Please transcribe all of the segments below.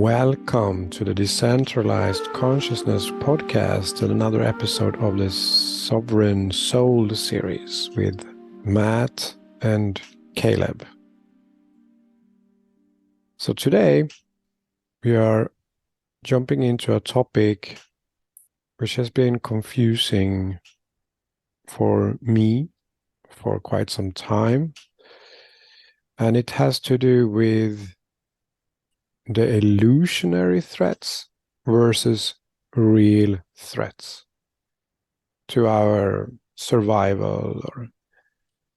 Welcome to the Decentralized Consciousness podcast and another episode of the Sovereign Soul series with Matt and Caleb. So today we are jumping into a topic which has been confusing for me for quite some time, and it has to do with the illusionary threats versus real threats to our survival or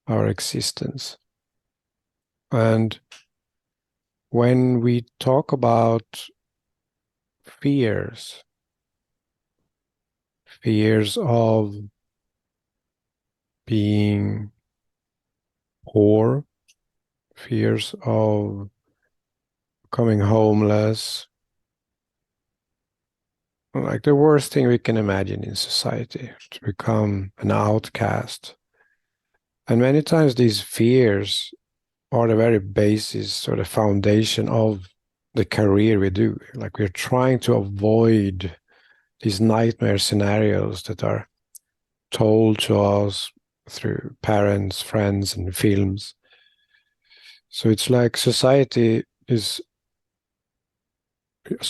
our existence. And when we talk about fears of being poor, fears of becoming homeless, like the worst thing we can imagine in society, to become an outcast. And many times these fears are the very basis or the foundation of the career we do. Like we're trying to avoid these nightmare scenarios that are told to us through parents, friends, and films. So it's like society is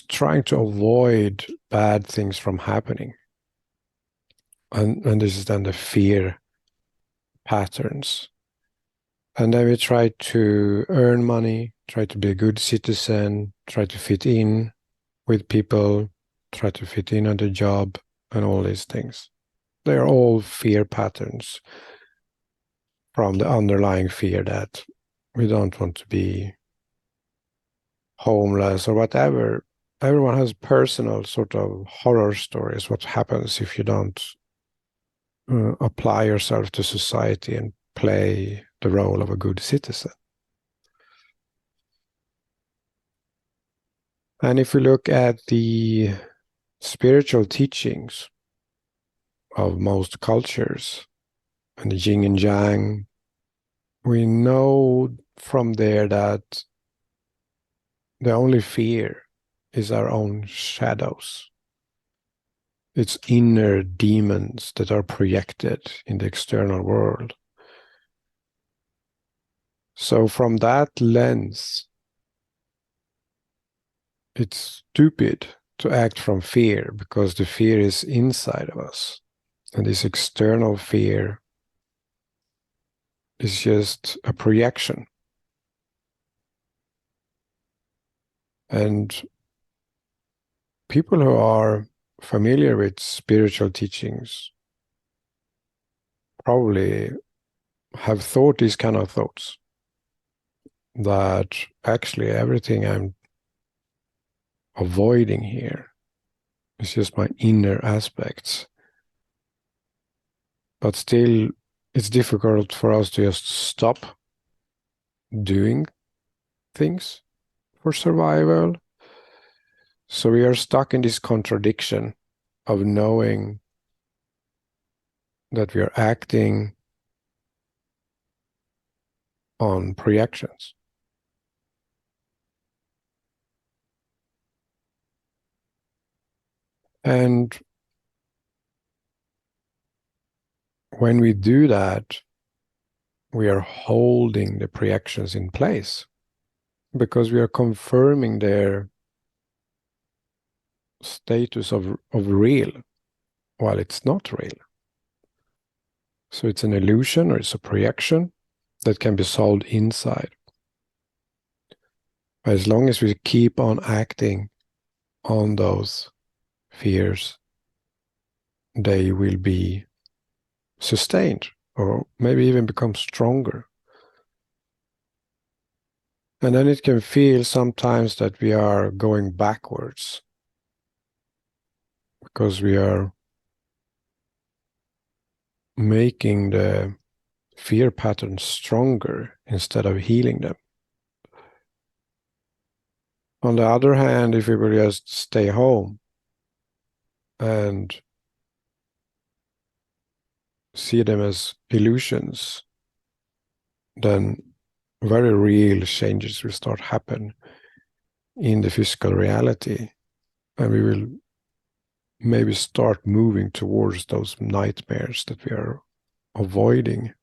trying to avoid bad things from happening. And this is then the fear patterns. And then we try to earn money, try to be a good citizen, try to fit in with people, try to fit in at a job, and all these things. They are all fear patterns from the underlying fear that we don't want to be homeless or whatever. Everyone has personal sort of horror stories. What happens if you don't apply yourself to society and play the role of a good citizen? And if we look at the spiritual teachings of most cultures and the yin and yang, we know from there that the only fear is our own shadows. It's inner demons that are projected in the external world. So from that lens, it's stupid to act from fear because the fear is inside of us. And this external fear is just a projection. And people who are familiar with spiritual teachings probably have thought these kind of thoughts, that actually everything I'm avoiding here is just my inner aspects. But still, it's difficult for us to just stop doing things for survival. So we are stuck in this contradiction of knowing that we are acting on projections. And when we do that, we are holding the projections in place because we are confirming their status of real while it's not real. So it's an illusion or it's a projection that can be solved inside. But as long as we keep on acting on those fears, they will be sustained or maybe even become stronger. And then it can feel sometimes that we are going backwards because we are making the fear patterns stronger instead of healing them. On the other hand, if we will just stay home and see them as illusions, then very real changes will start happen. in the physical reality, and we will maybe start moving towards those nightmares that we are avoiding.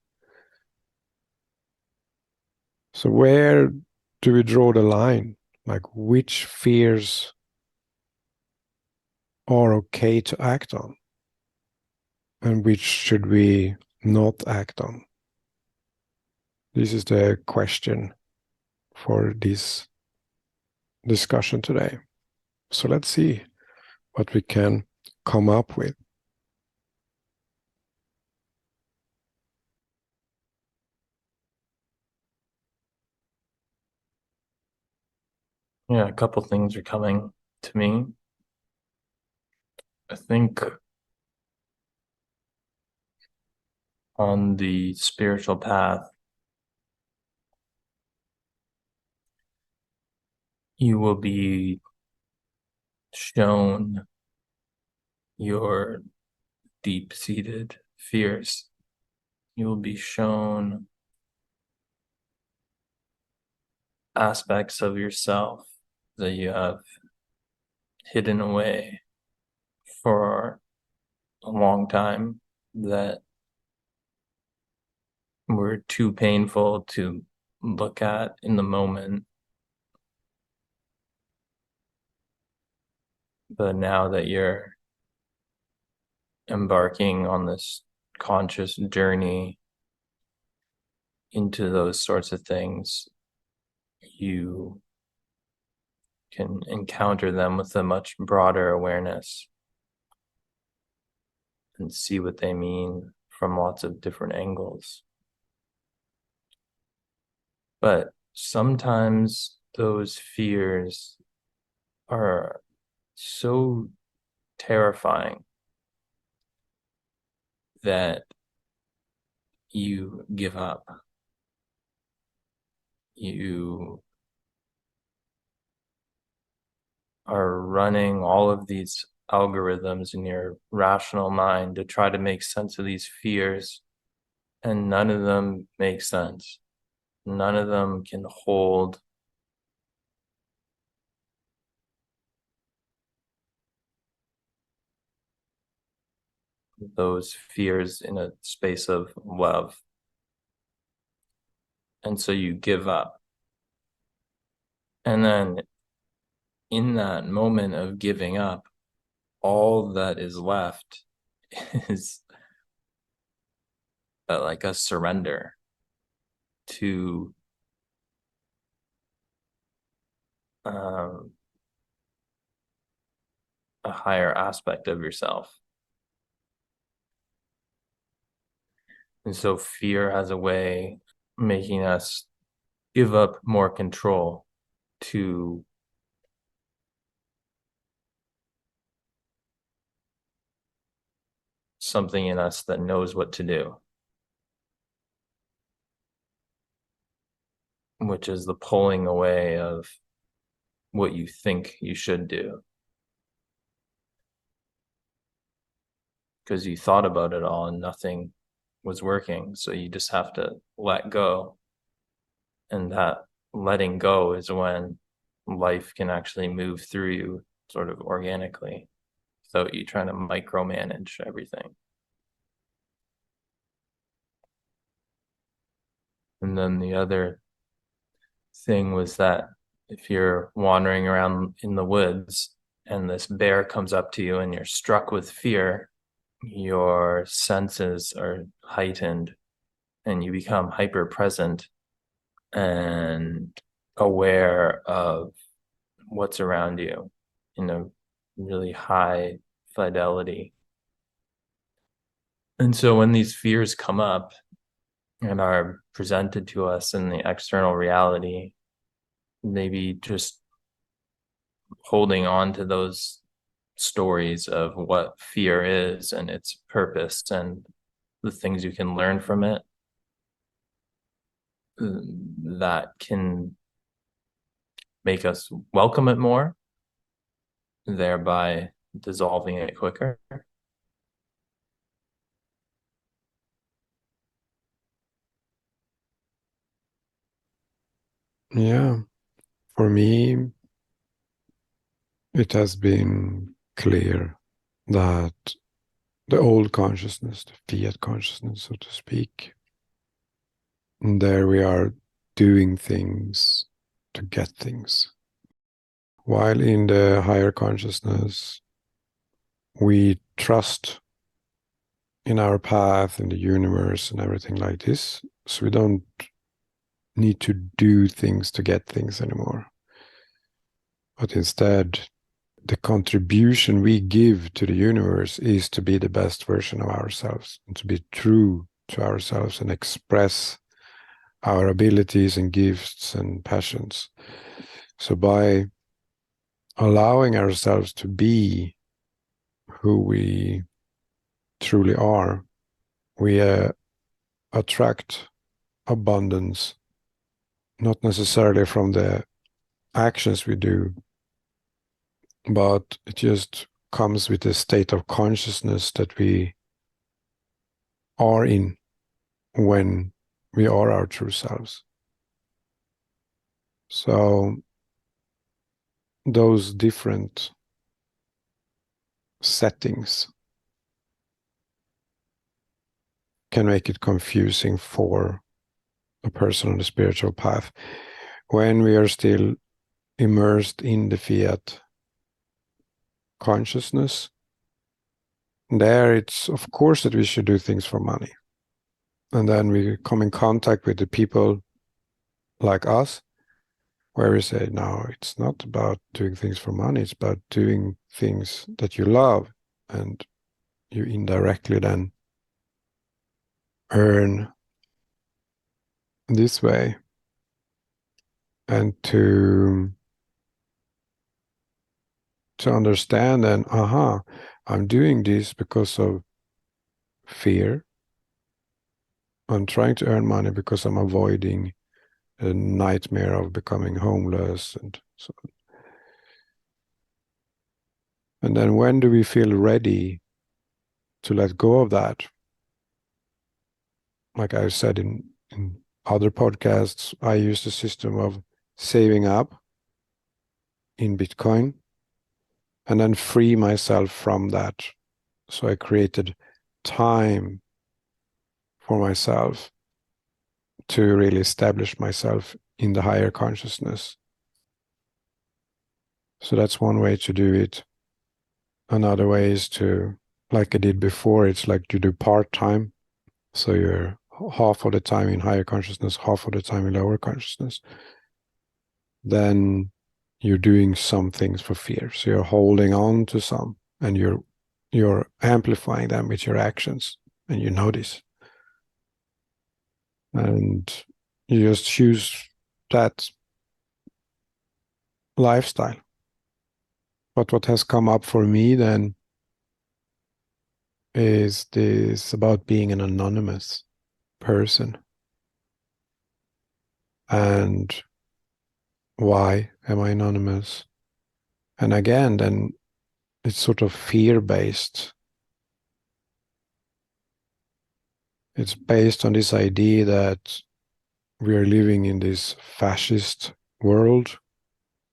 So where do we draw the line? Like, which fears are okay to act on, and which should we not act on? This is the question for this discussion today. So let's see what we can come up with. Yeah, a couple things are coming to me. I think on the spiritual path, you will be shown your deep-seated fears. You will be shown aspects of yourself that you have hidden away for a long time that were too painful to look at in the moment. But now that you're embarking on this conscious journey into those sorts of things, you can encounter them with a much broader awareness and see what they mean from lots of different angles. But sometimes those fears are so terrifying that you give up. You are running all of these algorithms in your rational mind to try to make sense of these fears, and none of them make sense. None of them can hold those fears in a space of love. And so you give up. And then in that moment of giving up, all that is left is like a surrender to um, a higher aspect of yourself. And so fear has a way making us give up more control to something in us that knows what to do, which is the pulling away of what you think you should do. Because you thought about it all and nothing was working. So you just have to let go. And that letting go is when life can actually move through you sort of organically without you trying to micromanage everything. And then the other thing was that if you're wandering around in the woods and this bear comes up to you and you're struck with fear, your senses are heightened and you become hyper present and aware of what's around you in a really high fidelity. And so when these fears come up and are presented to us in the external reality, maybe just holding on to those stories of what fear is and its purpose and the things you can learn from it, that can make us welcome it more, thereby dissolving it quicker. Yeah, for me, it has been clear that the old consciousness, the fiat consciousness, so to speak, and there we are doing things to get things. While in the higher consciousness, we trust in our path, in the universe, and everything like this. So we don't need to do things to get things anymore. But instead, the contribution we give to the universe is to be the best version of ourselves and to be true to ourselves and express our abilities and gifts and passions. So by allowing ourselves to be who we truly are, we attract abundance, not necessarily from the actions we do, but it just comes with a state of consciousness that we are in when we are our true selves. So those different settings can make it confusing for a person on the spiritual path. When we are still immersed in the fiat consciousness, there it's of course that we should do things for money. And then we come in contact with the people like us, where we say, no, it's not about doing things for money, it's about doing things that you love, and you indirectly then earn this way. And to understand and I'm doing this because of fear. I'm trying to earn money because I'm avoiding the nightmare of becoming homeless and so on. And then when do we feel ready to let go of that? Like I've said in other podcasts, I use the system of saving up in Bitcoin and then free myself from that. So I created time for myself to really establish myself in the higher consciousness. So that's one way to do it. Another way is to, like I did before, it's like you do part-time. So you're half of the time in higher consciousness, half of the time in lower consciousness. Then you're doing some things for fear. So you're holding on to some and you're amplifying them with your actions, and you notice. And you just choose that lifestyle. But what has come up for me then is this about being an anonymous person. And why am I anonymous? And again, then it's sort of fear-based. It's based on this idea that we are living in this fascist world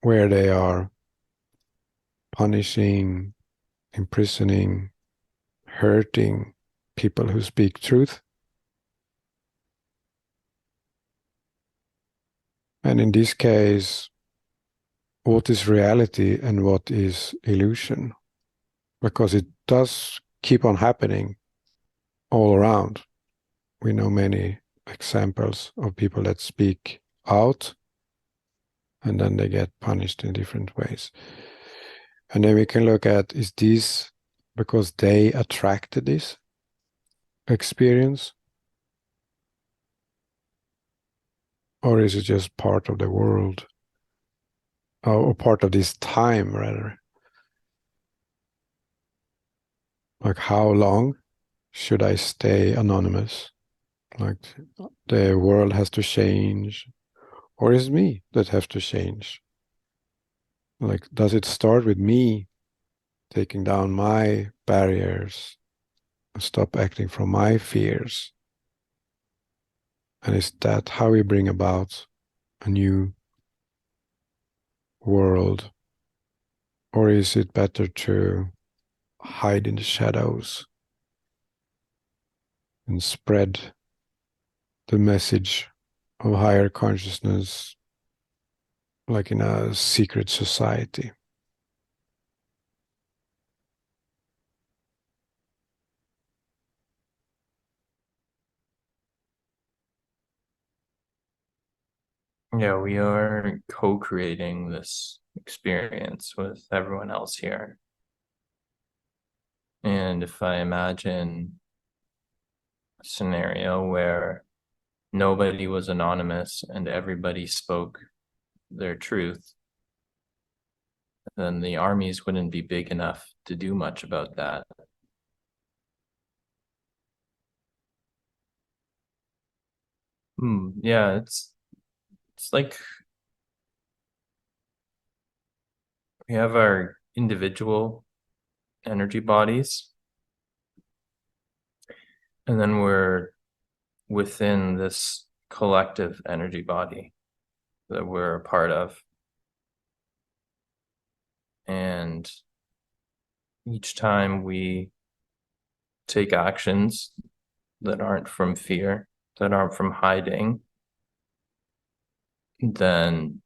where they are punishing, imprisoning, hurting people who speak truth. And in this case, what is reality and what is illusion? Because it does keep on happening all around. We know many examples of people that speak out and then they get punished in different ways. And then we can look at, is this because they attracted this experience? Or is it just part of the world? Or part of this time, rather? Like, how long should I stay anonymous? Like, the world has to change, or is it me that has to change? Like, does it start with me taking down my barriers, stop acting from my fears? And is that how we bring about a new world Or is it better to hide in the shadows and spread the message of higher consciousness like in a secret society? Yeah, we are co-creating this experience with everyone else here. And if I imagine a scenario where nobody was anonymous and everybody spoke their truth, then the armies wouldn't be big enough to do much about that. Yeah, it's like we have our individual energy bodies, and then we're within this collective energy body that we're a part of. And each time we take actions that aren't from fear, that aren't from hiding, then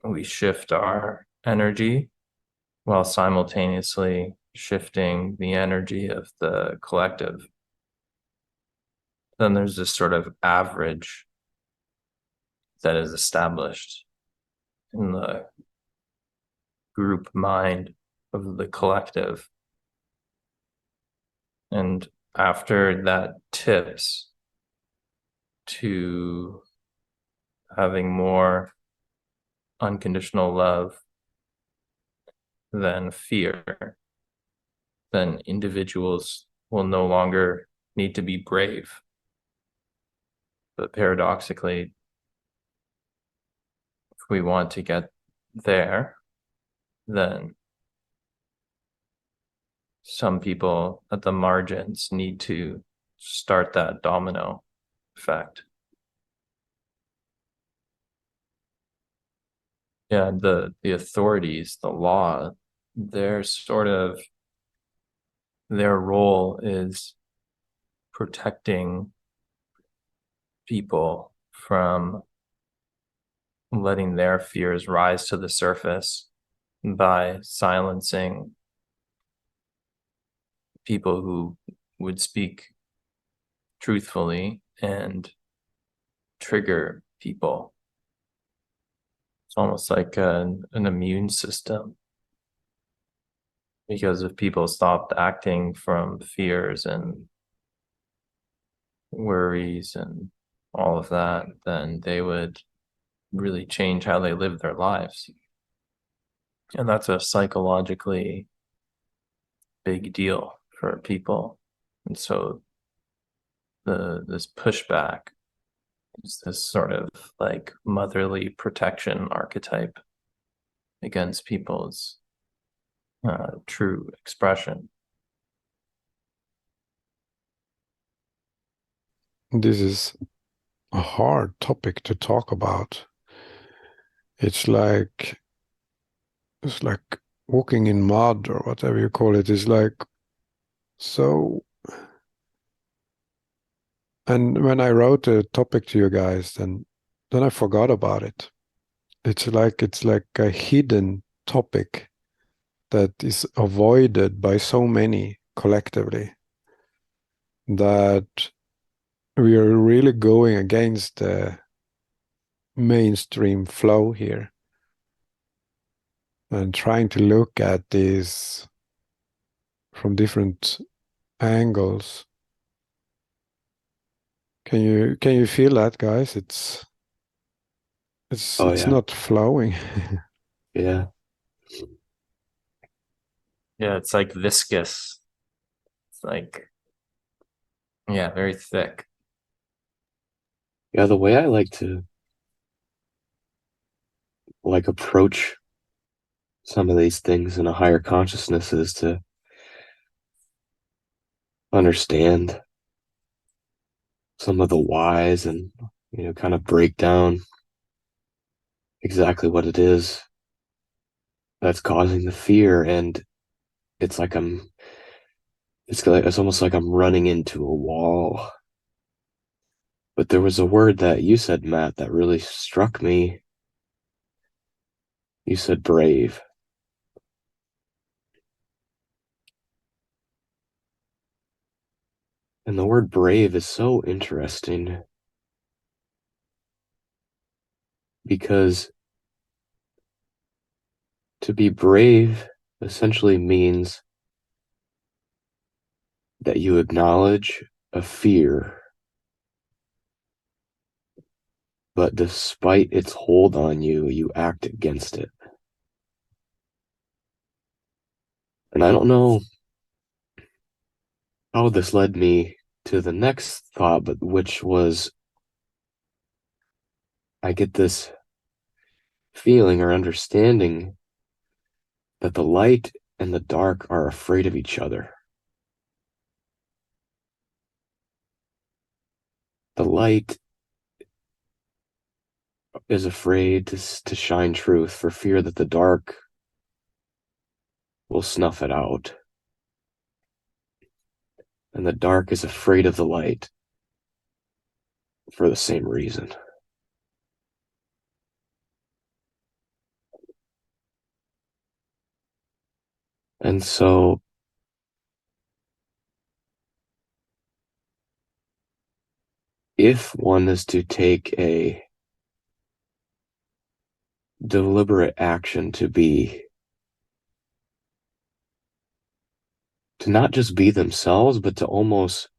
we shift our energy while simultaneously shifting the energy of the collective. Then there's this sort of average that is established in the group mind of the collective. And after that tips to having more unconditional love than fear, then individuals will no longer need to be brave. But paradoxically, if we want to get there, then some people at the margins need to start that domino effect. Yeah, the authorities, the law, their role is protecting people from letting their fears rise to the surface by silencing people who would speak truthfully and trigger people. It's almost like an immune system, because if people stopped acting from fears and worries and all of that, then they would really change how they live their lives. And that's a psychologically big deal for people. And so this pushback is this sort of like motherly protection archetype against people's true expression. This is a hard topic to talk about. It's like walking in mud or whatever you call it. Is like so. And when I wrote a topic to you guys, then I forgot about it. It's like a hidden topic that is avoided by so many collectively, that we are really going against the mainstream flow here and trying to look at this from different angles. Can you feel that, guys? Oh It's yeah. not flowing. Yeah. Yeah, it's like viscous. It's like, yeah, very thick. Yeah, the way I like to approach some of these things in a higher consciousness is to understand some of the whys and kind of break down exactly what it is that's causing the fear, and it's like it's almost like I'm running into a wall. But there was a word that you said, Matt, that really struck me. You said brave. And the word brave is so interesting because to be brave essentially means that you acknowledge a fear, but despite its hold on you, you act against it. And I don't know how this led me to the next thought, but which was I get this feeling or understanding that the light and the dark are afraid of each other. The light is afraid to shine truth for fear that the dark will snuff it out. And the dark is afraid of the light for the same reason. And so if one is to take a deliberate action to not just be themselves, but to almost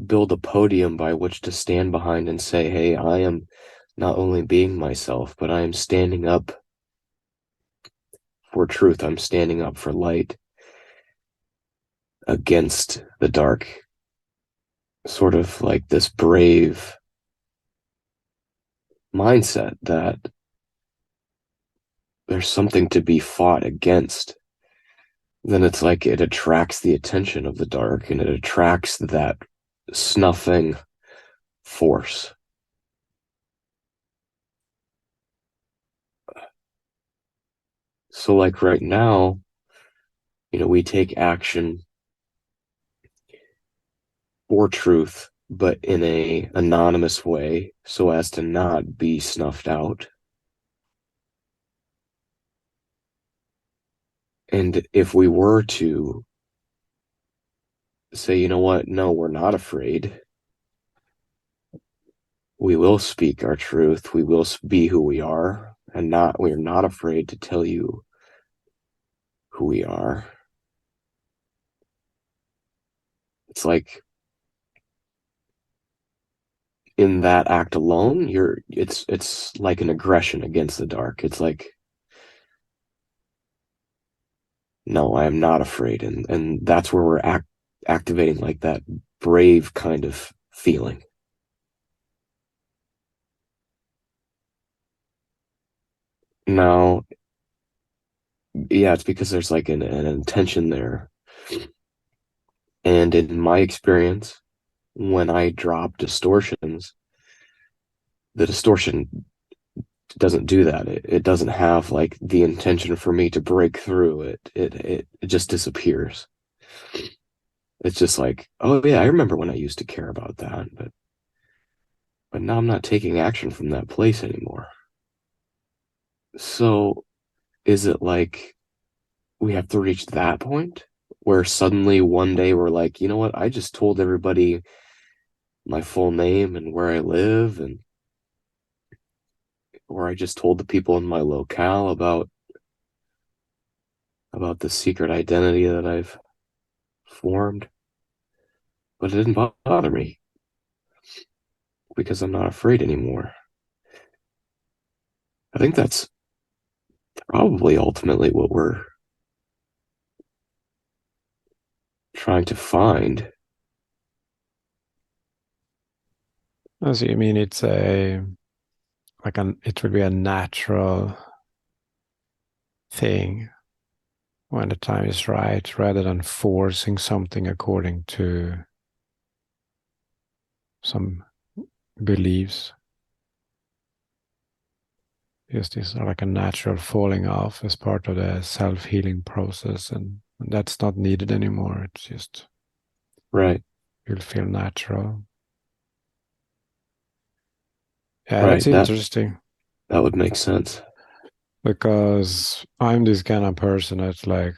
build a podium by which to stand behind and say, hey, I am not only being myself, but I am standing up for truth. I'm standing up for light against the dark. Sort of like this brave mindset that there's something to be fought against. Then it's like it attracts the attention of the dark and it attracts that snuffing force. So like right now, we take action for truth, but in a anonymous way so as to not be snuffed out. And if we were to say, you know what, no, we're not afraid. We will speak our truth. We will be who we are, and we're not afraid to tell you who we are. It's like in that act alone, it's like an aggression against the dark. It's like, no, I am not afraid. And that's where we're activating like that brave kind of feeling. Now, yeah, it's because there's like an intention there. And in my experience, when I drop distortions, the distortion doesn't do that. It doesn't have like the intention for me to break through it. It just disappears. It's just like, oh yeah, I remember when I used to care about that, but now I'm not taking action from that place anymore. So is it like we have to reach that point where suddenly one day we're like, you know what? I just told everybody my full name and where I live, and or I just told the people in my locale about the secret identity that I've formed, but it didn't bother me because I'm not afraid anymore. I think that's probably ultimately what we're trying to find. So you mean it's it would be a natural thing when the time is right, rather than forcing something according to some beliefs. Just this like a natural falling off as part of the self-healing process, and that's not needed anymore. It's just Right. you'll feel natural. Yeah, Right. that's interesting, That would make sense. because I'm this kind of person that's like,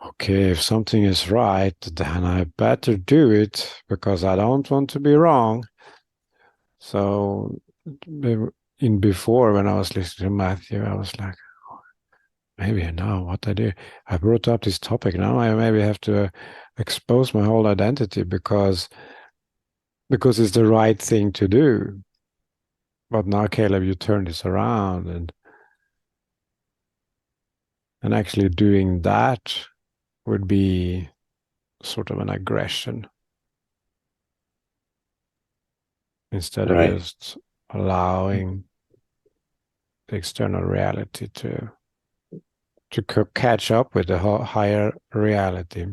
okay, if something is right, then I better do it because I don't want to be wrong. So in before, when I was listening to Matthew, I was like, maybe now what I do, I brought up this topic. Now I maybe have to expose my whole identity because it's the right thing to do. But now, Caleb, you turn this around, and actually doing that would be sort of an aggression instead of Right. just allowing the external reality to catch up with the higher reality.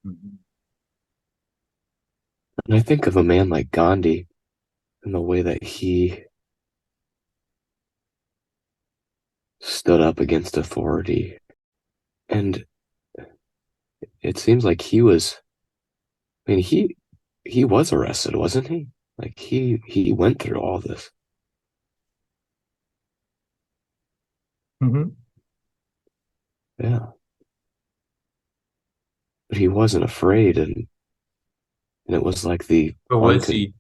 Mhm. And I think of a man like Gandhi and the way that he stood up against authority. And it seems like I mean, he was arrested, wasn't he? Like he went through all this. Mhm. Yeah. But he wasn't afraid, and it was like the But was uncon he?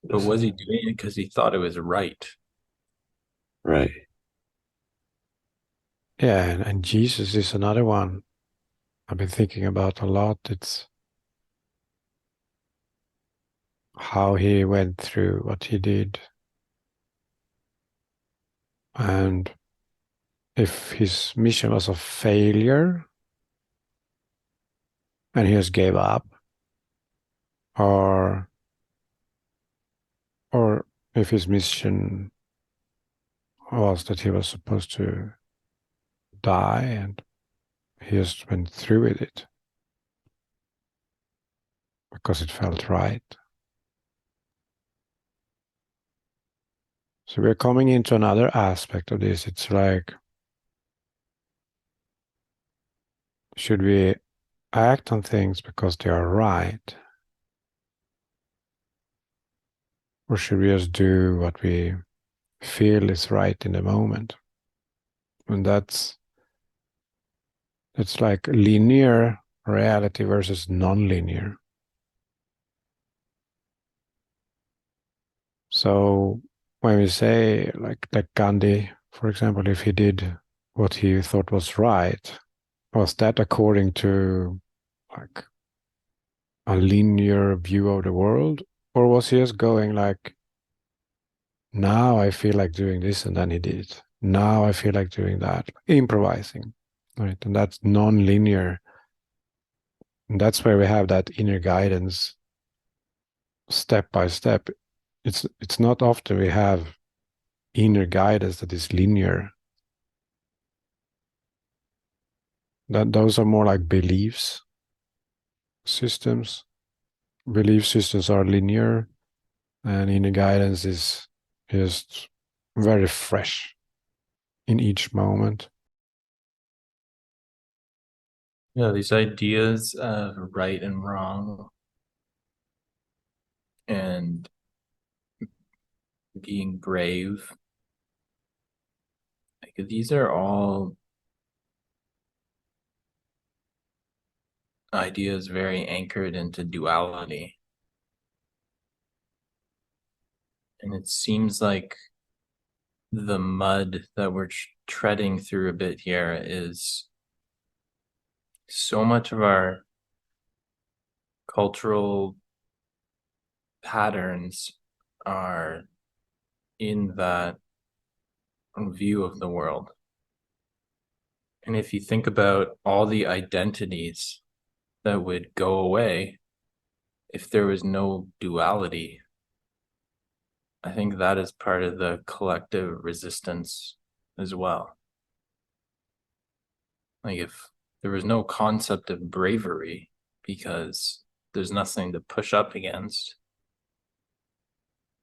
But was he doing it because he thought it was right? right. Yeah, and Jesus is another one I've been thinking about a lot. It's how he went through what he did, and if his mission was a failure and he just gave up, or if his mission was that he was supposed to die and he just went through with it because it felt right. So we're coming into another aspect of this. It's like, should we act on things because they are right? Or should we just do what we feel is right in the moment? And it's like linear reality versus non-linear. So when we say like Gandhi, for example, if he did what he thought was right, was that according to like a linear view of the world? Or was he just going like, now I feel like doing this, and then he did it. Now I feel like doing that, improvising, right? And that's non-linear. And that's where we have that inner guidance step by step. It's not often we have inner guidance that is linear. That those are more like beliefs systems. Belief systems are linear, and inner guidance is just very fresh in each moment. Yeah, these ideas of right and wrong and being brave, like these are all ideas very anchored into duality. And it seems like the mud that we're treading through a bit here is so much of our cultural patterns are in that view of the world. And if you think about all the identities that would go away if there was no duality, I think that is part of the collective resistance as well. Like if there was no concept of bravery because there's nothing to push up against,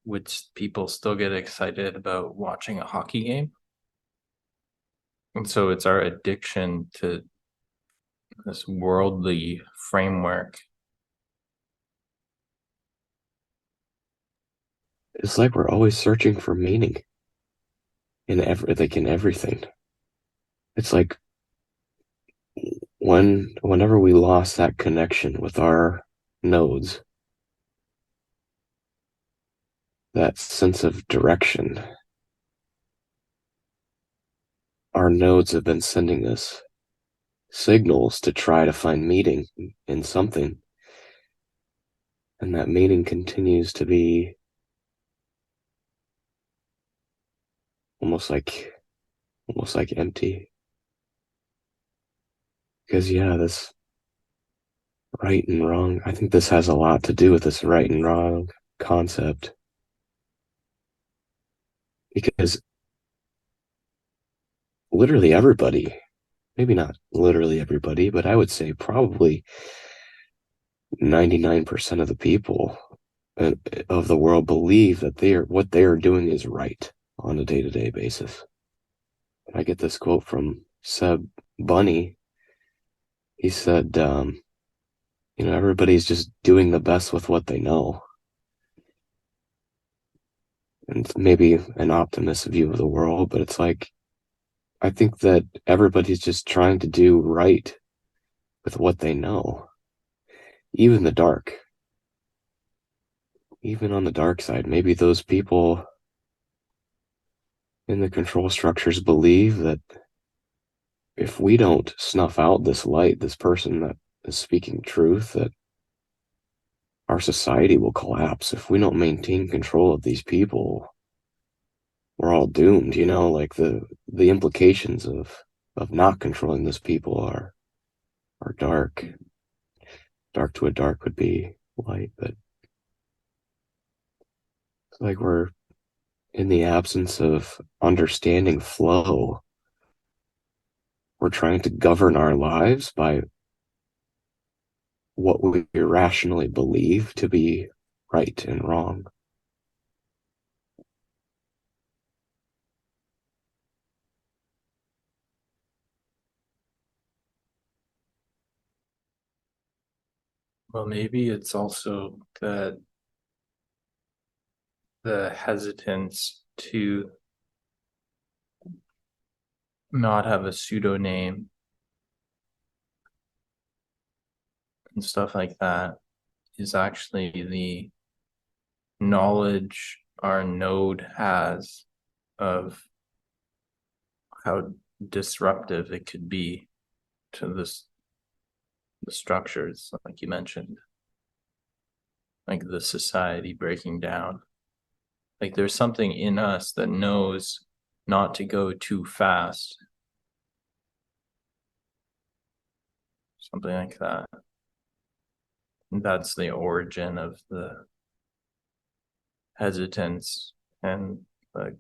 which people still get excited about watching a hockey game. And so it's our addiction to this worldly framework. It's like we're always searching for meaning in everything. It's like whenever we lost that connection with our nodes, that sense of direction, our nodes have been sending us signals to try to find meaning in something. And that meaning continues to be almost like empty. Because this right and wrong, I think this has a lot to do with this right and wrong concept. Because literally everybody, maybe not literally everybody, but I would say probably 99% of the people of the world believe that what they are doing is right on a day-to-day basis. I get this quote from Seb Bunny. He said, everybody's just doing the best with what they know. And it's maybe an optimist view of the world, but it's like, I think that everybody's just trying to do right with what they know. Even the dark. Even on the dark side, maybe those people in the control structures believe that if we don't snuff out this light, this person that is speaking truth, that our society will collapse. If we don't maintain control of these people, we're all doomed, like the implications of not controlling those people are dark. Dark to a dark would be light, but it's like we're in the absence of understanding flow. We're trying to govern our lives by what we irrationally believe to be right and wrong. Well, maybe it's also that the hesitance to not have a pseudonym and stuff like that is actually the knowledge our node has of how disruptive it could be to the structures, like you mentioned, like the society breaking down. Like there's something in us that knows not to go too fast. Something like that. And that's the origin of the hesitance and the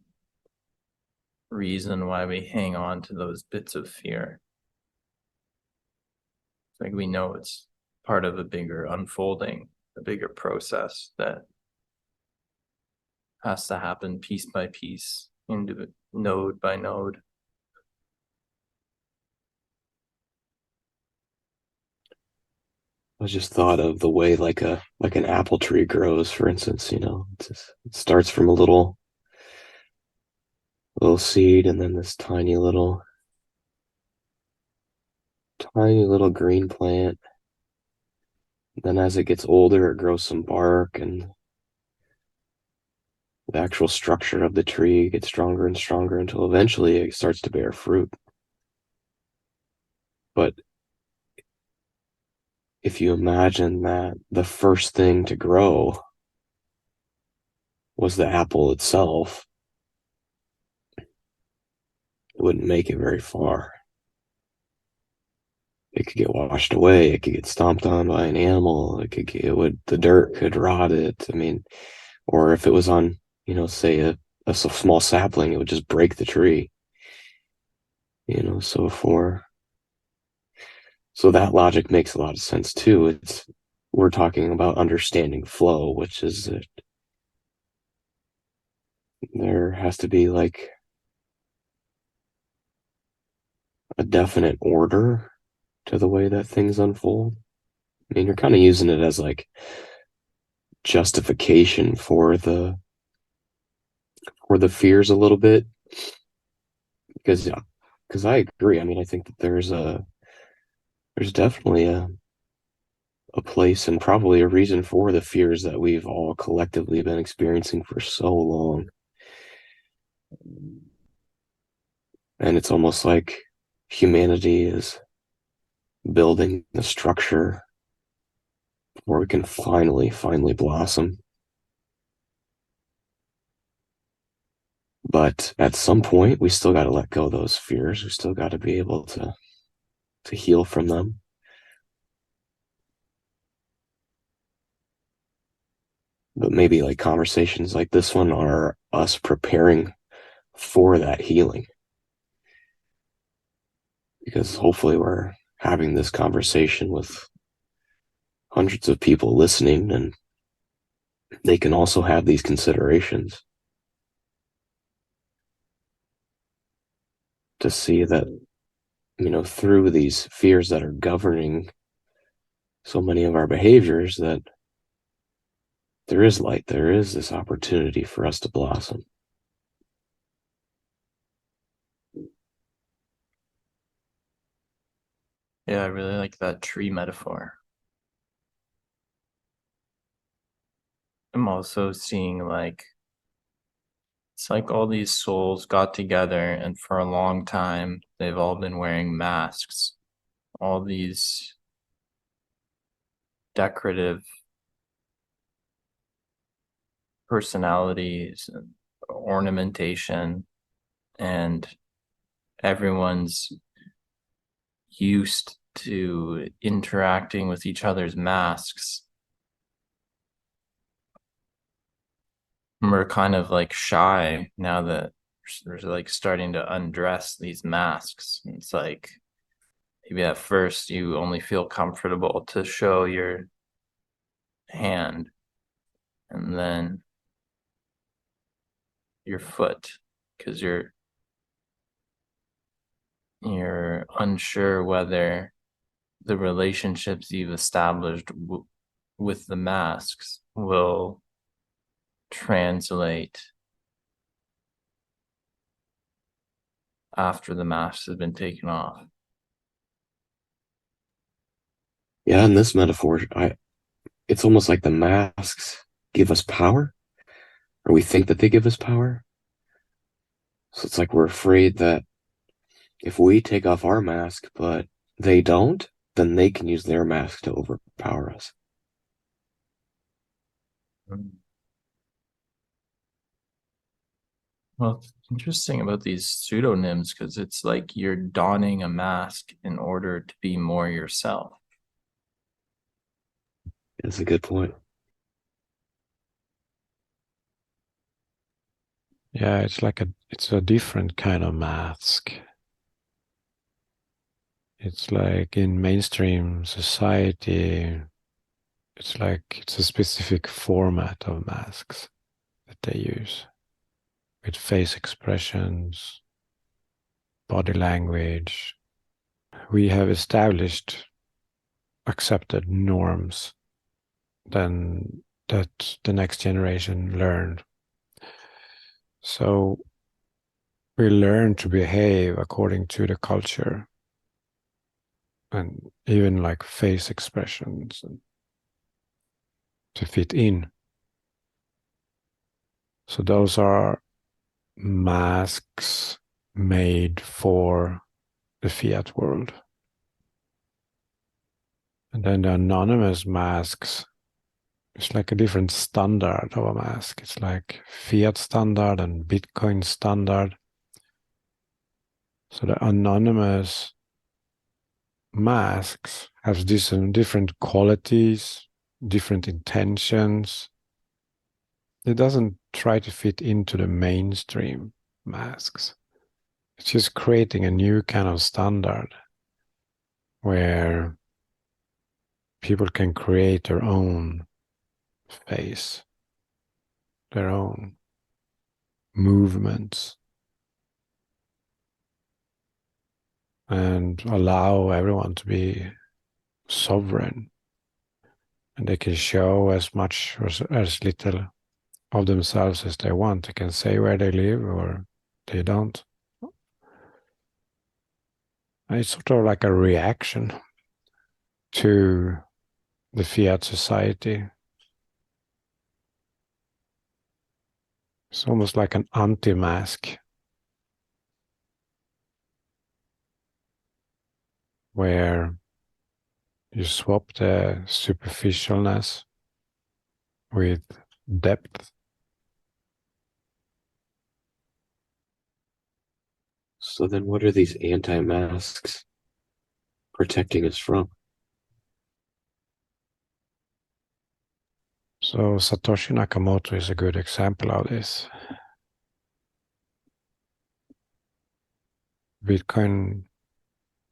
reason why we hang on to those bits of fear. It's like we know it's part of a bigger unfolding, a bigger process that has to happen piece by piece, node by node. I just thought of the way like an apple tree grows, for instance, it starts from a little seed and then this tiny little green plant. Then as it gets older, it grows some bark and the actual structure of the tree gets stronger and stronger until eventually it starts to bear fruit. But if you imagine that the first thing to grow was the apple itself, it wouldn't make it very far. It could get washed away. It could get stomped on by an animal. The dirt could rot it. I mean, or if it was on, say a small sapling, it would just break the tree. So that logic makes a lot of sense too. we're talking about understanding flow, which is that there has to be like a definite order to the way that things unfold. I mean, you're kind of using it as like justification for the fears a little bit, because I agree. I mean, I think that there's definitely a place and probably a reason for the fears that we've all collectively been experiencing for so long. And it's almost like humanity is building the structure where we can finally blossom. But at some point, we still got to let go of those fears. We still got to be able to heal from them. But maybe like conversations like this one are us preparing for that healing. Because hopefully we're having this conversation with hundreds of people listening, and they can also have these considerations to see that, you know, through these fears that are governing so many of our behaviors, that there is light, there is this opportunity for us to blossom. Yeah, I really like that tree metaphor. I'm also seeing like it's like all these souls got together, and for a long time they've all been wearing masks. All these decorative personalities and ornamentation, and everyone's used to interacting with each other's masks. We're kind of like shy now that we're like starting to undress these masks. It's like maybe at first you only feel comfortable to show your hand and then your foot because you're unsure whether the relationships you've established with the masks will translate after the masks have been taken off. Yeah, in this metaphor, it's almost like the masks give us power, or we think that they give us power. So it's like we're afraid that if we take off our mask, but they don't, then they can use their mask to overpower us. Well, it's interesting about these pseudonyms because it's like you're donning a mask in order to be more yourself. That's a good point. Yeah, it's a different kind of mask. It's like in mainstream society, it's a specific format of masks that they use with face expressions, body language. We have established accepted norms then that the next generation learned. So we learn to behave according to the culture, and even like face expressions and to fit in. So those are masks made for the fiat world. And then the anonymous masks, it's like a different standard of a mask. It's like fiat standard and Bitcoin standard. So the anonymous masks have different qualities, different intentions. It doesn't try to fit into the mainstream masks. It's just creating a new kind of standard where people can create their own space, their own movements, and allow everyone to be sovereign, and they can show as much or as little of themselves as they want. They can say where they live or they don't. And it's sort of like a reaction to the fiat society. It's almost like an anti-mask, where you swap the superficialness with depth. So then what are these anti-masks protecting us from? So Satoshi Nakamoto is a good example of this. Bitcoin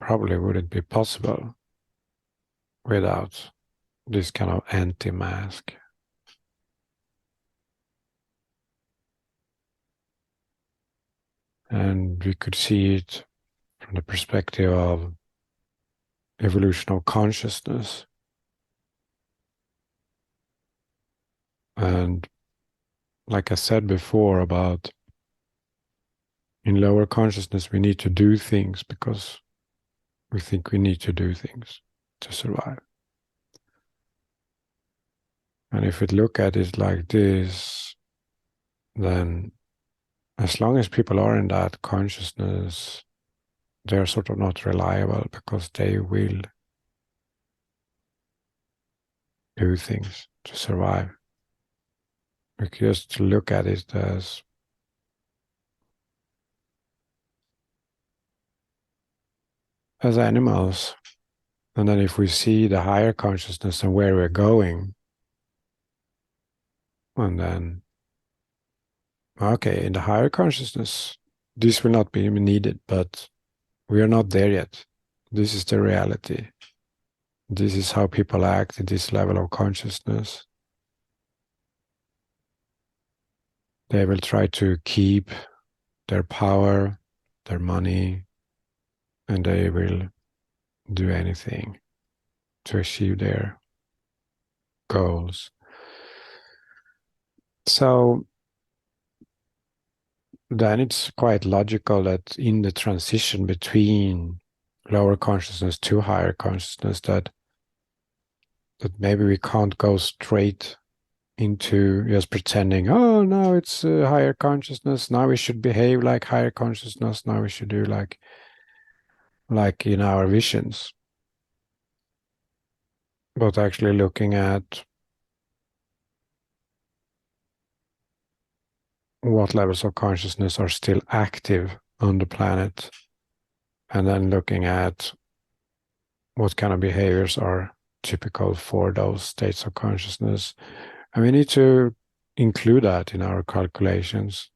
probably wouldn't be possible without this kind of anti-mask. And we could see it from the perspective of evolution of consciousness. And like I said before about in lower consciousness, we need to do things because we think we need to do things to survive. And if we look at it like this, then as long as people are in that consciousness, they're sort of not reliable because they will do things to survive. We just look at it as animals. And then if we see the higher consciousness and where we're going, and then, okay, in the higher consciousness, this will not be needed, but we are not there yet. This is the reality. This is how people act at this level of consciousness. They will try to keep their power, their money, and they will do anything to achieve their goals. So then it's quite logical that in the transition between lower consciousness to higher consciousness, that maybe we can't go straight into just pretending, oh, no, it's a higher consciousness. Now we should behave like higher consciousness. Now we should do like in our visions. But actually looking at what levels of consciousness are still active on the planet, and then looking at what kind of behaviors are typical for those states of consciousness. And we need to include that in our calculations.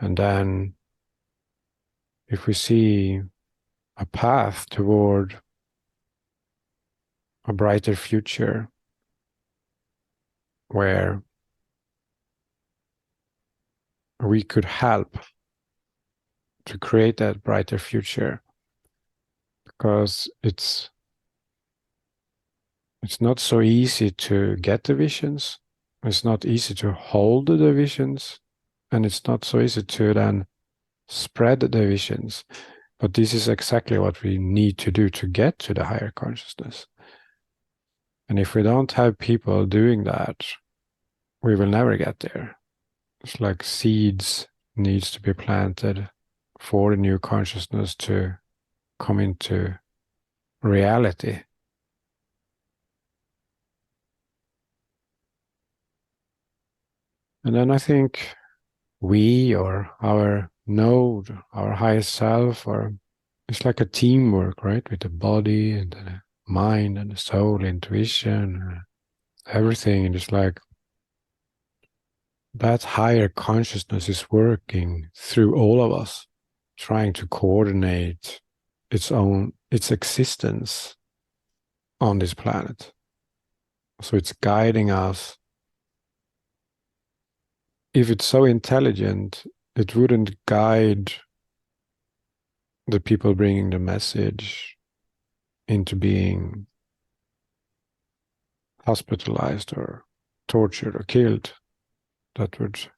And then if we see a path toward a brighter future where we could help to create that brighter future, because it's not so easy to get the visions. It's not easy to hold the visions, and it's not so easy to then spread the visions. But this is exactly what we need to do to get to the higher consciousness. And if we don't have people doing that, we will never get there. It's like seeds needs to be planted for the new consciousness to come into reality. And then I think we, or our node, our highest self, or it's like a teamwork, right? With the body and the mind and the soul, intuition, everything. And it's like that higher consciousness is working through all of us, trying to coordinate its existence on this planet. So it's guiding us. If it's so intelligent, it wouldn't guide the people bringing the message into being hospitalized or tortured or killed. That would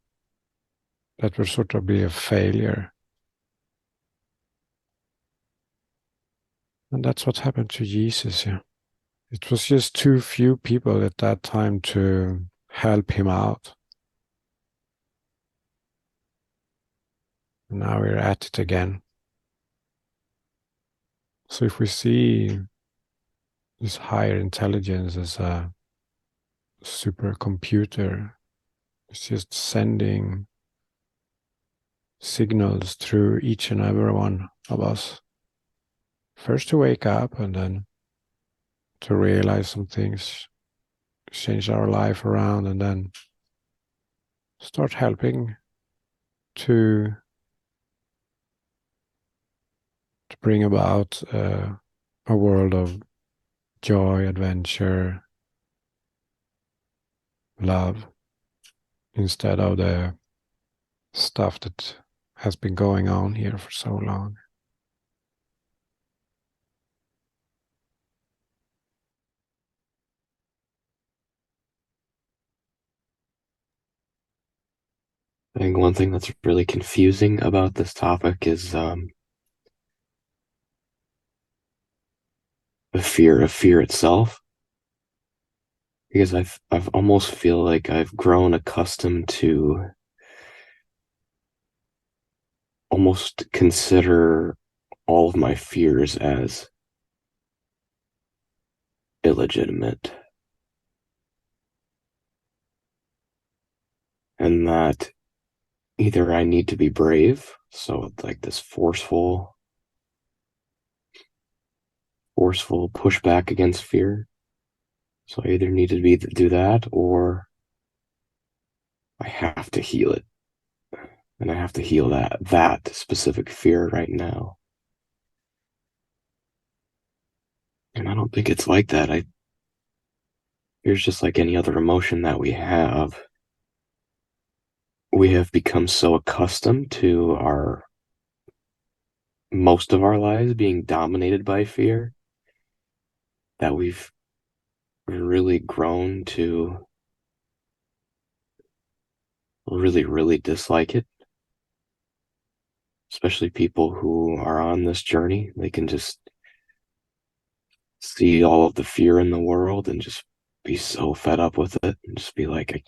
sort of be a failure. And that's what happened to Jesus, yeah. It was just too few people at that time to help him out. And now we're at it again. So if we see this higher intelligence as a supercomputer, it's just sending signals through each and every one of us. First to wake up and then to realize some things, change our life around, and then start helping to bring about a world of joy, adventure, love, instead of the stuff that has been going on here for so long. I think one thing that's really confusing about this topic is the fear of fear itself. Because I've almost feel like I've grown accustomed to almost consider all of my fears as illegitimate. And that either I need to be brave, so it's like this forceful pushback against fear. So I either need to do that, or I have to heal it. And I have to heal that specific fear right now. And I don't think it's like that. Fear's just like any other emotion that we have. We have become so accustomed to most of our lives being dominated by fear that we've really grown to really, really dislike it. Especially people who are on this journey. They can just see all of the fear in the world and just be so fed up with it and just be like, I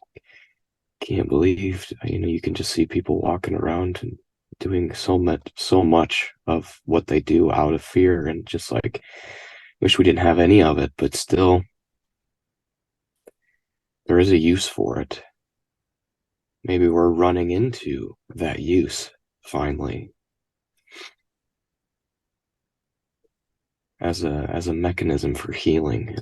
can't believe, you can just see people walking around and doing so much of what they do out of fear, and just like, wish we didn't have any of it, but still there is a use for it. Maybe we're running into that use finally as a mechanism for healing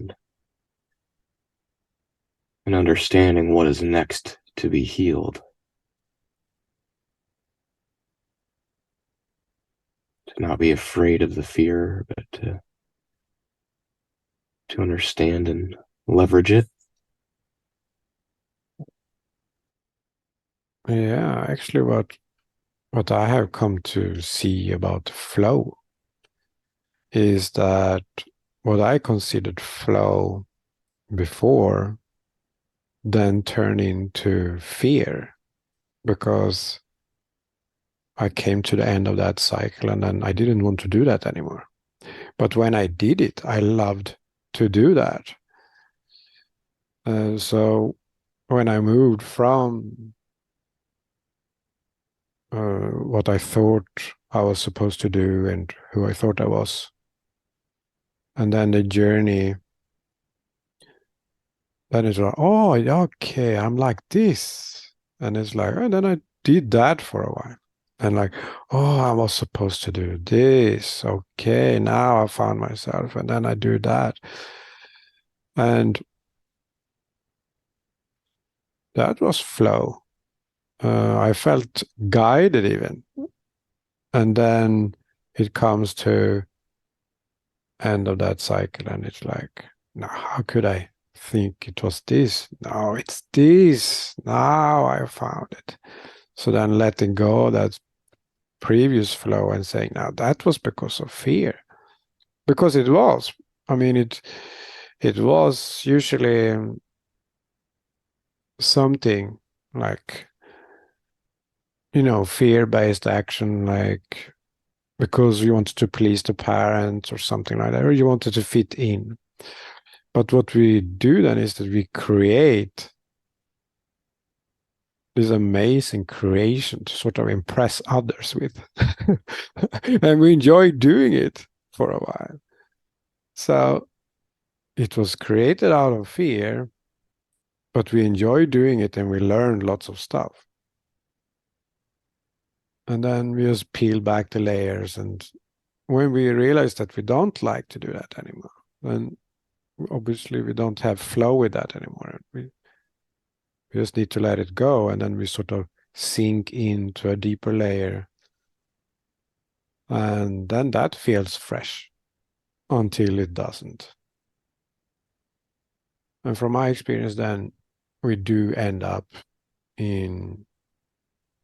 and understanding what is next to be healed. To not be afraid of the fear, but to understand and leverage it. Yeah, actually what I have come to see about flow is that what I considered flow before then turned into fear, because I came to the end of that cycle and then I didn't want to do that anymore. But when I did it, I loved to do that. So when I moved from what I thought I was supposed to do and who I thought I was, and then the journey, then it's like, oh, okay, I'm like this. And it's like, and then I did that for a while. And like, oh, I was supposed to do this. Okay, now I found myself. And then I do that. And that was flow. I felt guided even. And then it comes to end of that cycle and it's like, No, how could I think it was this? No, it's this. Now I found it. So then letting go that previous flow and saying, now that was because of fear. Because it was. I mean, it was usually something like, fear-based action, like because you wanted to please the parents or something like that, or you wanted to fit in. But what we do then is that we create this amazing creation to sort of impress others with. And we enjoy doing it for a while. So it was created out of fear, but we enjoy doing it and we learn lots of stuff. And then we just peel back the layers. And when we realize that we don't like to do that anymore, then obviously we don't have flow with that anymore. We just need to let it go. And then we sort of sink into a deeper layer. And then that feels fresh until it doesn't. And from my experience, then we do end up in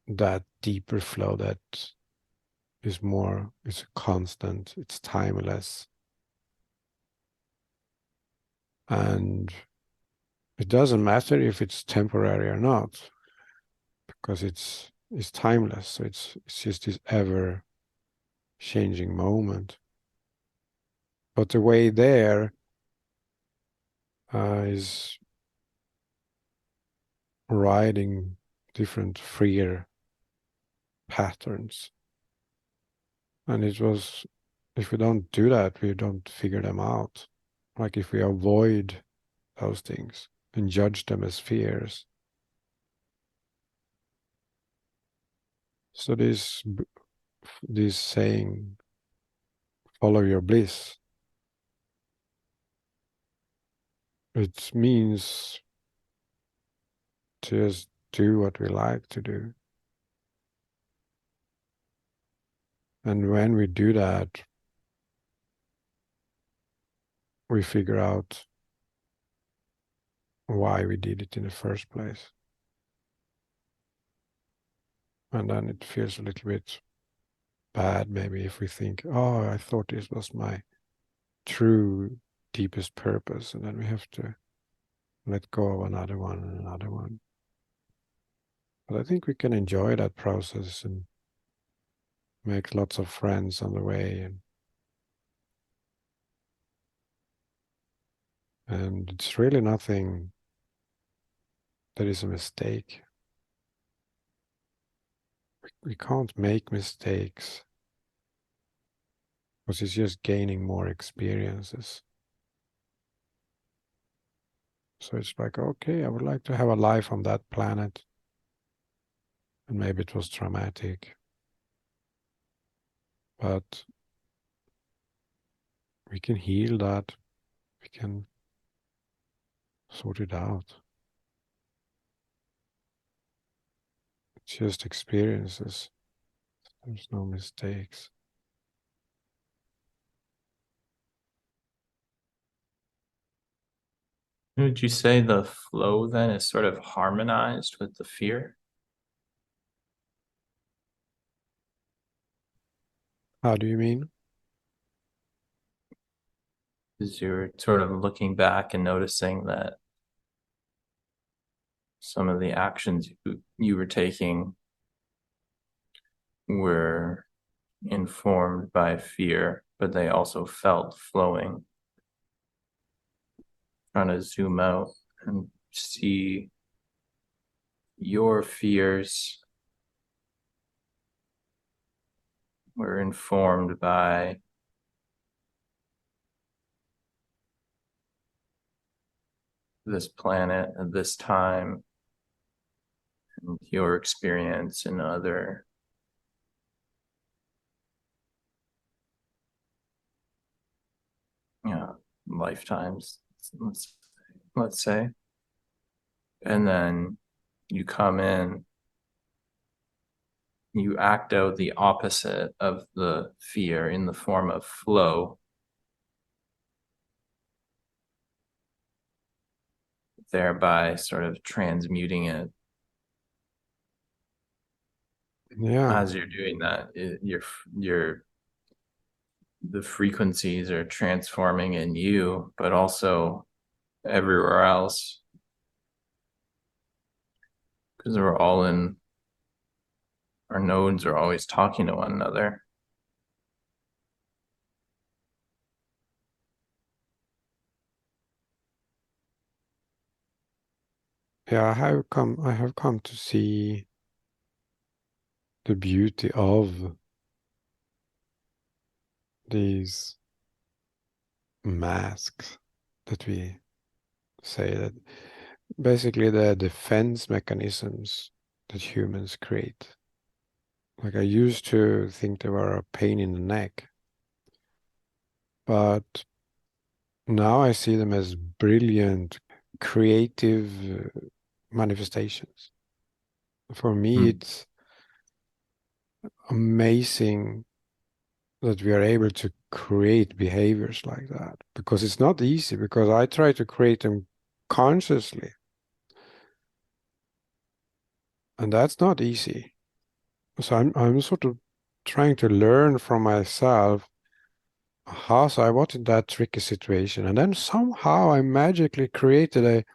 that deeper flow that is more, it's constant, it's timeless. And it doesn't matter if it's temporary or not, because it's timeless. So it's just this ever changing moment. But the way there is riding different freer patterns. And it was, if we don't do that, we don't figure them out. Like if we avoid those things and judge them as fears. So this saying, follow your bliss, it means to just do what we like to do. And when we do that, we figure out why we did it in the first place. And then it feels a little bit bad, maybe, if we think, oh, I thought this was my true deepest purpose. And then we have to let go of another one and another one. But I think we can enjoy that process and make lots of friends on the way. And it's really nothing that is a mistake. We can't make mistakes because it's just gaining more experiences. So it's like, okay, I would like to have a life on that planet. And maybe it was traumatic. But we can heal that. We can sort it out. It's just experiences. There's no mistakes. Would you say the flow then is sort of harmonized with the fear? How do you mean? Because you're sort of looking back and noticing that some of the actions you were taking were informed by fear, but they also felt flowing. Trying to zoom out and see your fears were informed by this planet at this time and your experience in other lifetimes, let's say. And then you come in, you act out the opposite of the fear in the form of flow. thereby sort of transmuting it. Yeah. As you're doing that, the frequencies are transforming in you, but also everywhere else, because we're all in, our nodes are always talking to one another. Yeah, I have come to see the beauty of these masks that we say, that basically the defense mechanisms that humans create. Like, I used to think they were a pain in the neck, but now I see them as brilliant, creative manifestations. For me, it's amazing that we are able to create behaviors like that, because it's not easy, because I try to create them consciously, and that's not easy. So I'm sort of trying to learn from myself. So I was in that tricky situation, and then somehow I magically created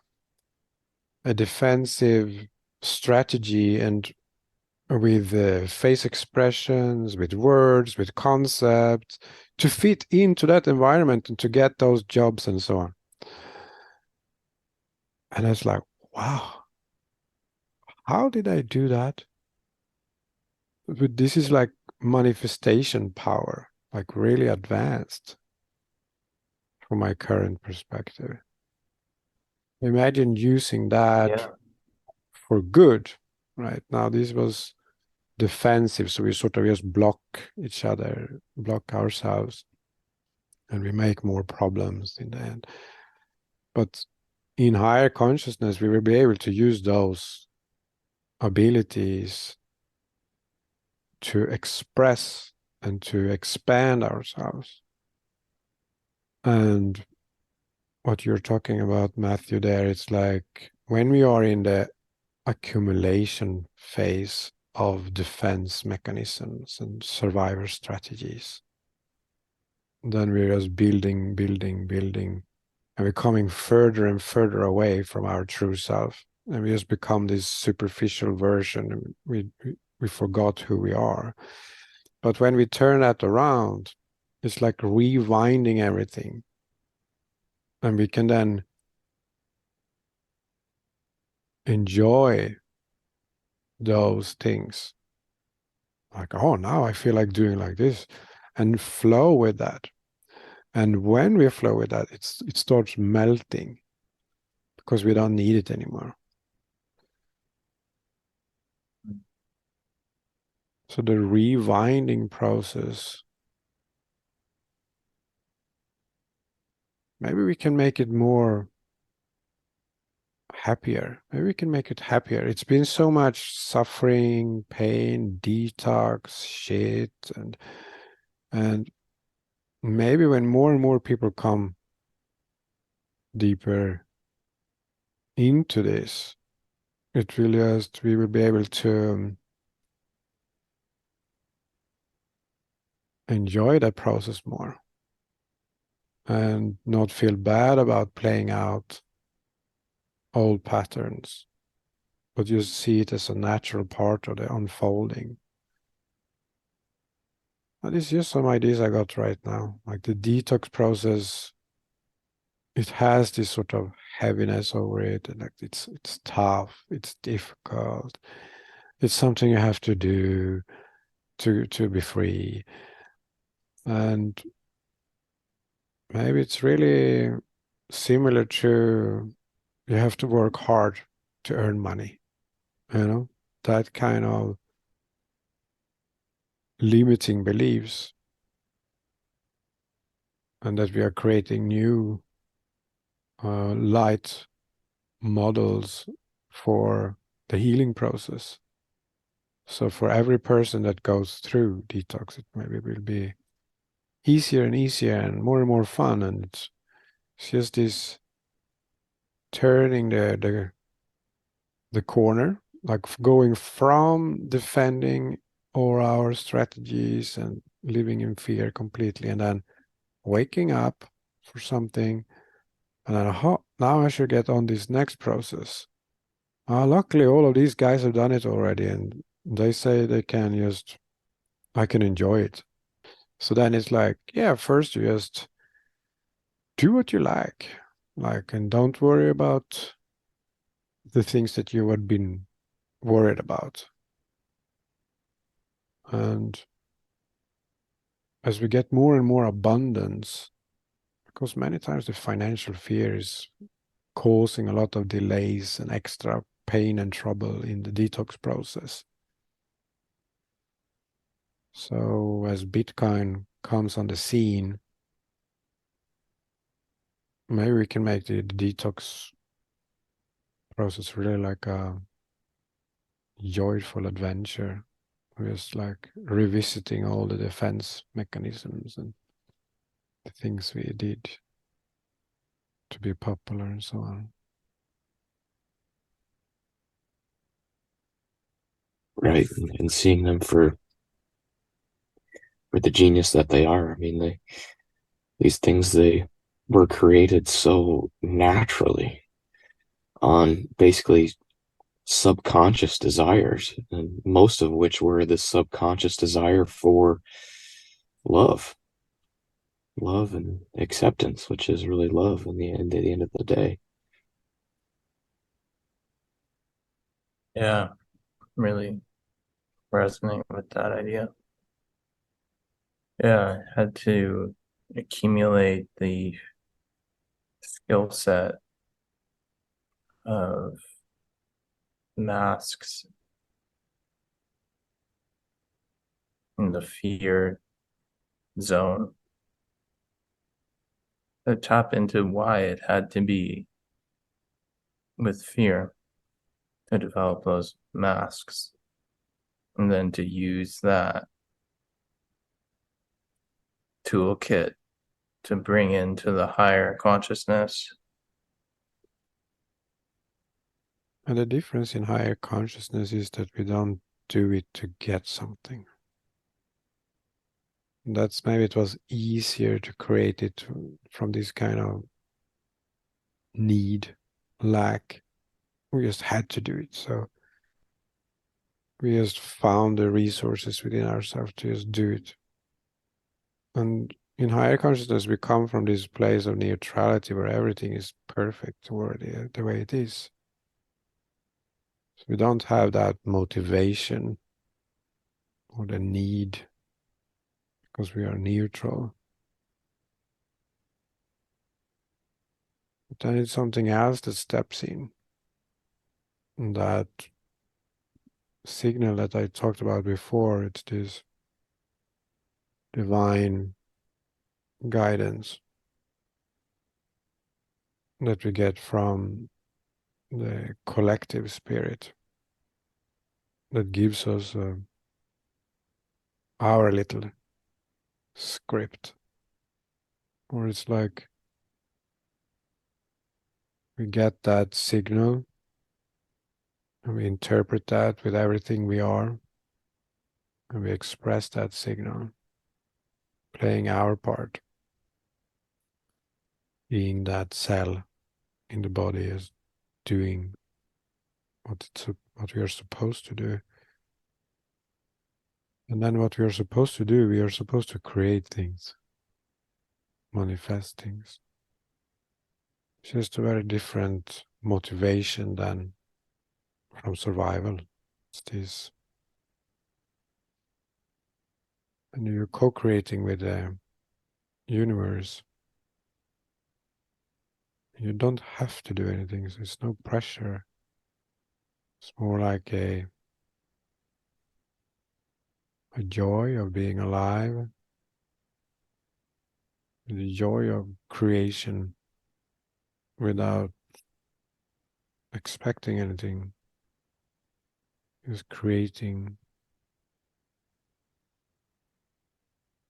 a defensive strategy, and with face expressions, with words, with concepts, to fit into that environment and to get those jobs and so on. And it's like, wow, how did I do that? But this is like manifestation power, like really advanced from my current perspective. Imagine using that for good, right? Now, this was defensive, so we sort of just block each other, block ourselves, and we make more problems in the end. But in higher consciousness, we will be able to use those abilities to express and to expand ourselves. And what you're talking about, Matthew, there, it's like when we are in the accumulation phase of defense mechanisms and survivor strategies, then we're just building, and we're coming further and further away from our true self. And we just become this superficial version. We forgot who we are. But when we turn that around, it's like rewinding everything. And we can then enjoy those things. Like, oh, now I feel like doing like this, and flow with that. And when we flow with that, it starts melting, because we don't need it anymore. So the rewinding process, maybe we can make it more happier. Maybe we can make it happier. It's been so much suffering, pain, detox, shit, and maybe when more and more people come deeper into this, it really just, we will be able to enjoy that process more and not feel bad about playing out old patterns, but just see it as a natural part of the unfolding. And it's just some ideas I got right now. Like the detox process, it has this sort of heaviness over it, and like it's tough, it's difficult, it's something you have to do to be free. And maybe it's really similar to, you have to work hard to earn money, that kind of limiting beliefs, and that we are creating new light models for the healing process. So for every person that goes through detox, it maybe will be easier and easier and more fun. And it's just this turning the corner, like going from defending all our strategies and living in fear completely, and then waking up for something, and then now I should get on this next process. Luckily, all of these guys have done it already, and they say I can enjoy it. So then it's like, yeah, first you just do what you like, and don't worry about the things that you had been worried about. And as we get more and more abundance, because many times the financial fear is causing a lot of delays and extra pain and trouble in the detox process. So as Bitcoin comes on the scene, maybe we can make the detox process really like a joyful adventure. We're just like revisiting all the defense mechanisms and the things we did to be popular and so on. Right. And seeing them for the genius that they are. I mean, these things, they were created so naturally on basically subconscious desires, and most of which were the subconscious desire for love and acceptance, which is really love in the end, at the end of the day. Yeah, really resonate with that idea. Yeah, I had to accumulate the skill set of masks in the fear zone to tap into why it had to be with fear to develop those masks, and then to use that toolkit to bring into the higher consciousness. And the difference in higher consciousness is that we don't do it to get something. That's maybe it was easier to create it from this kind of need, lack. We just had to do it. So we just found the resources within ourselves to just do it. And in higher consciousness, we come from this place of neutrality where everything is perfect already the way it is. So we don't have that motivation or the need because we are neutral. But then it's something else that steps in. And that signal that I talked about before, it's this divine guidance that we get from the collective spirit that gives us our little script. Or it's like we get that signal and we interpret that with everything we are, and we express that signal, playing our part, being that cell in the body is doing what we are supposed to do. And then what we are supposed to do, we are supposed to create things, manifest things. It's just a very different motivation than from survival. It's this, and you're co-creating with the universe. You don't have to do anything. So it's no pressure. It's more like a joy of being alive, the joy of creation without expecting anything. Just creating.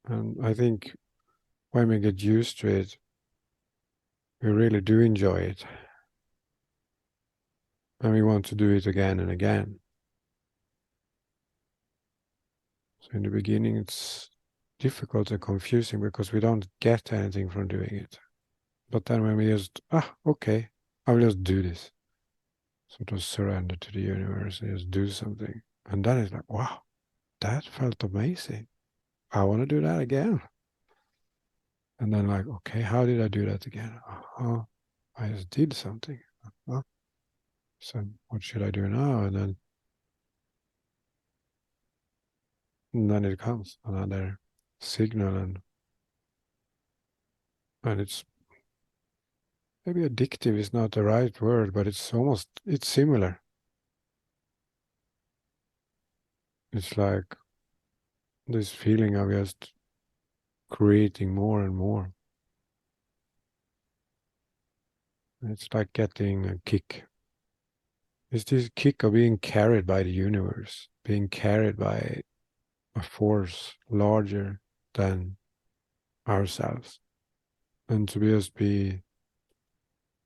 And I think when we get used to it, we really do enjoy it. and we want to do it again and again. So in the beginning, it's difficult and confusing because we don't get anything from doing it. But then when we just, okay, I will just do this. Sort of surrender to the universe and just do something. And then it's like, wow, that felt amazing. I want to do that again. And then like, okay, how did I do that again? I just did something. So what should I do now? And then it comes another signal, and it's maybe addictive is not the right word, but it's similar. It's like this feeling of just creating more and more. It's like getting a kick. It's this kick of being carried by the universe, being carried by a force larger than ourselves, and to just be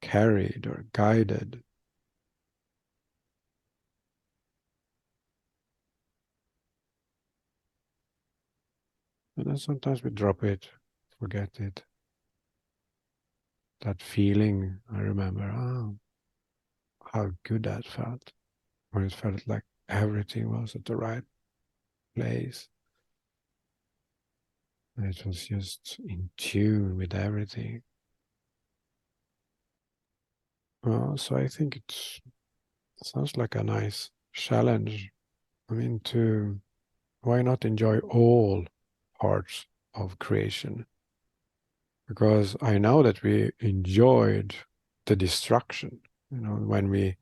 carried or guided. And then sometimes we drop it, forget it. That feeling, I remember, how good that felt. When it felt like everything was at the right place. And it was just in tune with everything. So I think it sounds like a nice challenge. I mean, why not enjoy all parts of creation? Because I know that we enjoyed the destruction, when we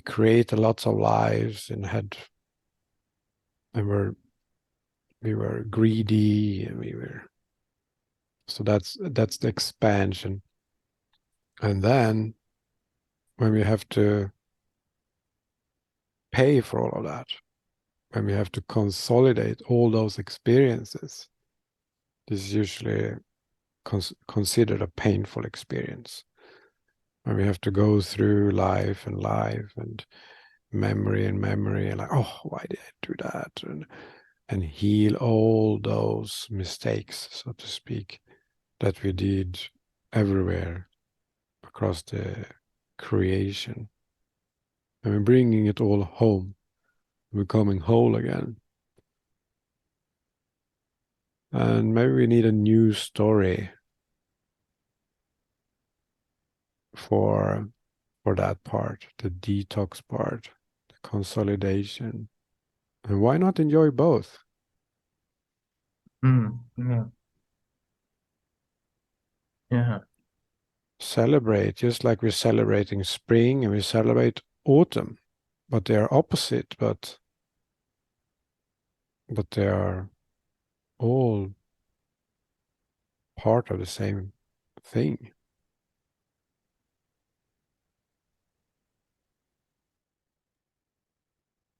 create lots of lives and we were greedy, and so that's the expansion. And then when we have to pay for all of that, when we have to consolidate all those experiences, this is usually considered a painful experience. When we have to go through life and memory and like, oh, why did I do that? And heal all those mistakes, so to speak, that we did everywhere across the creation. And we're bringing it all home, becoming whole again. And maybe we need a new story for that part, the detox part, the consolidation. And why not enjoy both? Yeah. Yeah. Celebrate, just like we're celebrating spring and we celebrate autumn, but they are opposite, but they are all part of the same thing.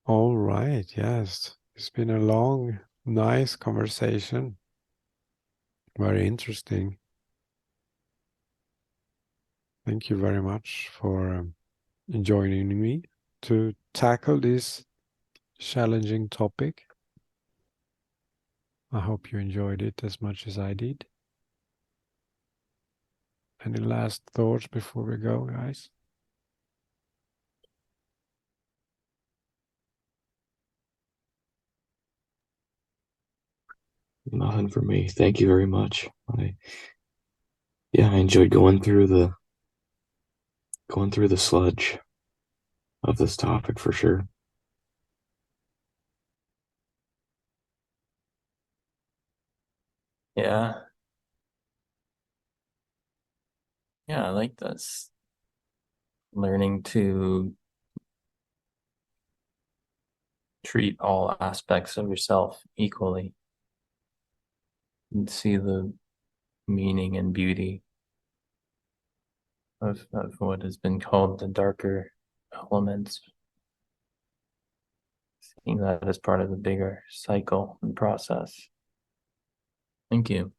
All right, yes. It's been a long, nice conversation. Very interesting. Thank you very much for joining me to tackle this challenging topic. I hope you enjoyed it as much as I did. Any last thoughts before we go, guys? Nothing for me. Thank you very much. I enjoyed going through the sludge of this topic for sure. Yeah. Yeah, I like this. Learning to treat all aspects of yourself equally and see the meaning and beauty of what has been called the darker elements. Seeing that as part of the bigger cycle and process. Thank you.